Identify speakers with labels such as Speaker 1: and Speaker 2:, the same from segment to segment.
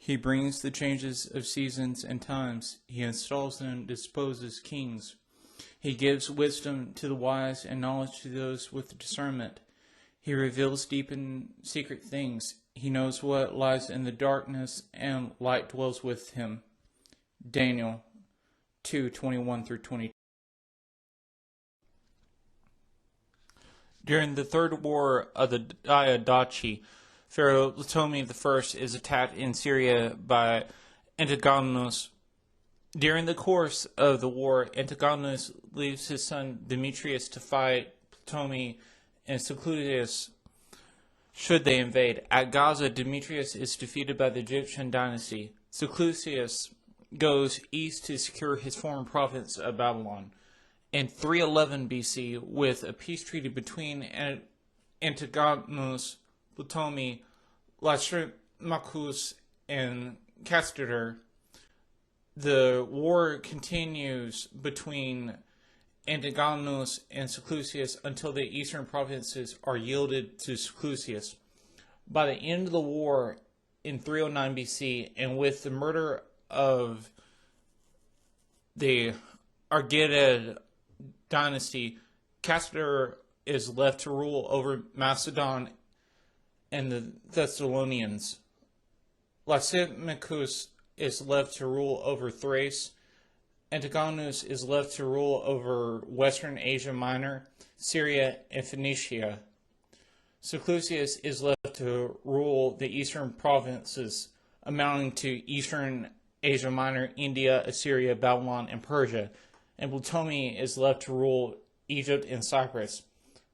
Speaker 1: He brings the changes of seasons and times. He installs and disposes kings. He gives wisdom to the wise and knowledge to those with discernment. He reveals deep and secret things. He knows what lies in the darkness, and light dwells with him. Daniel 2:21-22. During the third war of the Diadochi, Pharaoh Ptolemy I is attacked in Syria by Antiochus. During the course of the war, Antiochus leaves his son Demetrius to fight Ptolemy and Seleucus should they invade. At Gaza, Demetrius is defeated by the Egyptian dynasty. Seleucus goes east to secure his former province of Babylon. In 311 BC, with a peace treaty between Antiochus, Ptolemy, Lysimachus, and Castor, the war continues between Antiochus and Seleucus until the eastern provinces are yielded to Seleucus. By the end of the war in 309 BC, and with the murder of the Argead dynasty, Castor is left to rule over Macedon and the Thessalonians. Lysimachus is left to rule over Thrace. Antiochus is left to rule over Western Asia Minor, Syria, and Phoenicia. Seleucus is left to rule the eastern provinces, amounting to Eastern Asia Minor, India, Assyria, Babylon, and Persia, and Ptolemy is left to rule Egypt and Cyprus.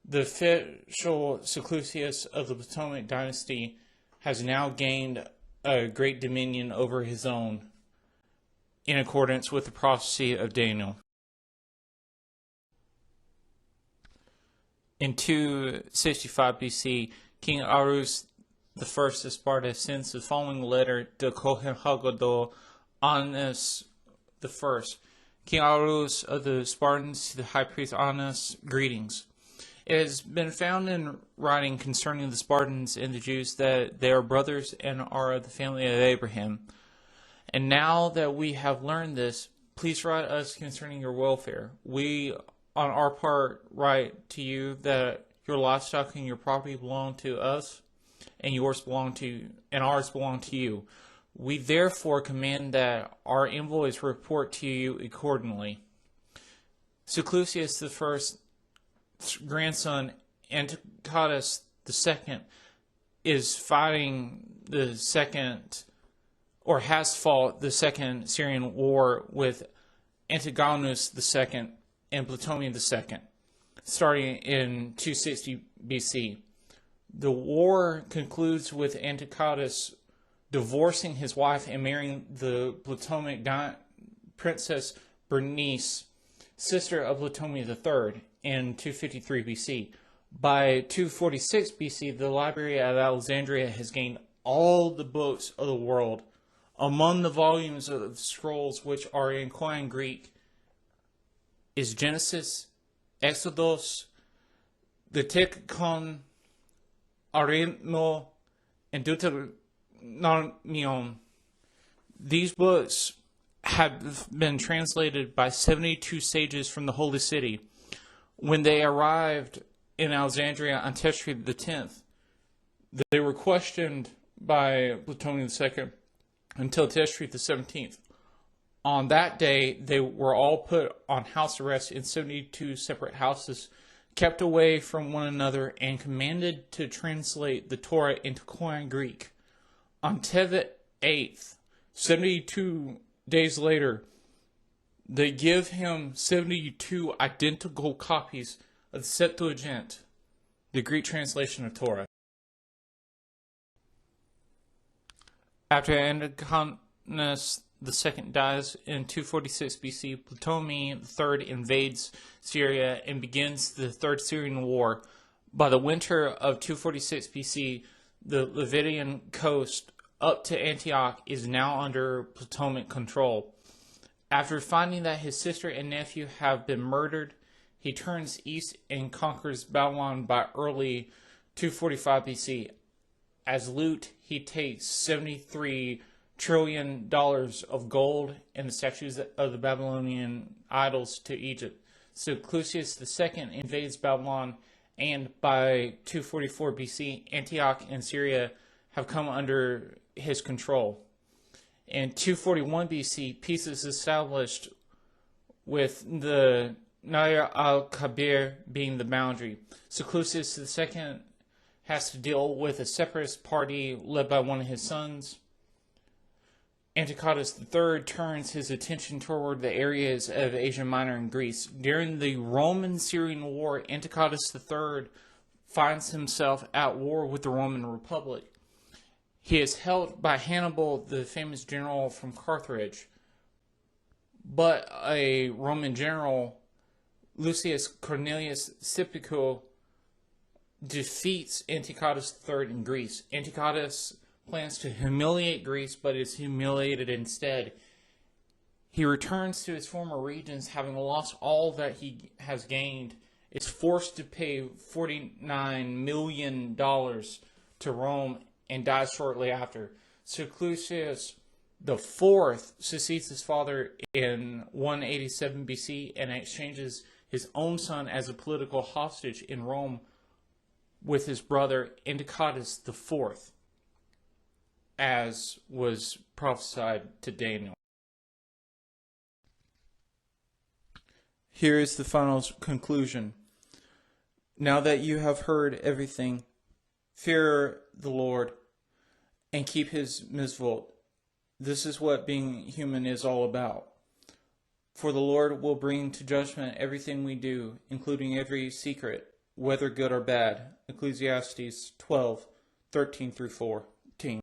Speaker 1: The official Seleucus of the Ptolemaic dynasty has now gained a great dominion over his own, in accordance with the prophecy of Daniel. In 265 BC, King Arus I of Sparta sends the following letter to Kohen Haggadah Annas I. King Arus of the Spartans to the high priest Annas, greetings. It has been found in writing concerning the Spartans and the Jews that they are brothers and are of the family of Abraham. And now that we have learned this, please write us concerning your welfare. We, on our part, write to you that your livestock and your property belong to us, and ours belong to you. We therefore command that our envoys report to you accordingly. Seleucus I's grandson, Antiochus II, is fighting the second, or has fought the Second Syrian War with Antiochus II and Ptolemy II, starting in 260 BC. The war concludes with Antiochus divorcing his wife and marrying the Ptolemaic princess Bernice, sister of Ptolemy III, in 253 BC. By 246 BC, the Library of Alexandria has gained all the books of the world. Among the volumes of scrolls which are in Koine Greek is Genesis, Exodus, the Tekton, Arino, and Deuteronomion. These books have been translated by 72 sages from the Holy City. When they arrived in Alexandria on Teshri X, they were questioned by Ptolemy II until Teshri XVII. On that day, they were all put on house arrest in 72 separate houses, kept away from one another, and commanded to translate the Torah into Koine Greek. On Tevet 8th, 72 days later, they give him 72 identical copies of the Septuagint, the Greek translation of Torah. After Antiochus II dies in 246 BC, Ptolemy III invades Syria and begins the Third Syrian War. By the winter of 246 BC, the Levitian coast up to Antioch is now under Ptolemaic control. After finding that his sister and nephew have been murdered, he turns east and conquers Babylon by early 245 BC. As loot, he takes 73 trillion of gold and the statues of the Babylonian idols to Egypt. Seleucus II invades Babylon, and by 244 BC, Antioch and Syria have come under his control. In 241 BC, peace is established with the Nair al-Kabir being the boundary. Seleucus II has to deal with a separatist party led by one of his sons. Antiochus III turns his attention toward the areas of Asia Minor and Greece. During the Roman-Syrian War, Antiochus III finds himself at war with the Roman Republic. He is held by Hannibal, the famous general from Carthage, but a Roman general, Lucius Cornelius Scipio, defeats Antiochus III in Greece. Antiochus plans to humiliate Greece, but is humiliated instead. He returns to his former regions, having lost all that he has gained. Is forced to pay $49 million to Rome and dies shortly after. Seleucus IV succeeds his father in 187 BC and exchanges his own son as a political hostage in Rome with his brother Antiochus IV, as was prophesied to Daniel. Here is the final conclusion. Now that you have heard everything, fear the Lord and keep his mitzvot. This is what being human is all about. For the Lord will bring to judgment everything we do, including every secret, whether good or bad. Ecclesiastes 12:13-14.